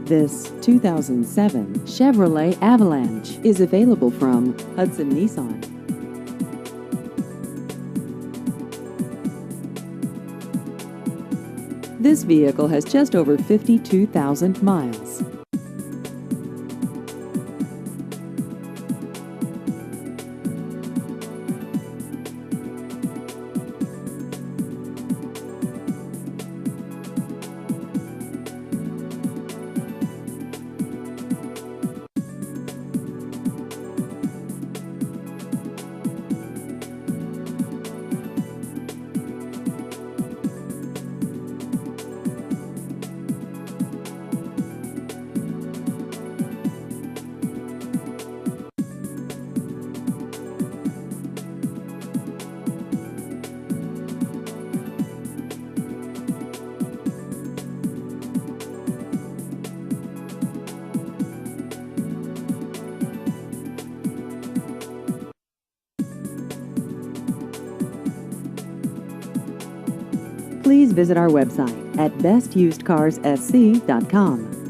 This 2007 Chevrolet Avalanche is available from Hudson Nissan. This vehicle has just over 52,000 miles. Please visit our website at bestusedcarssc.com.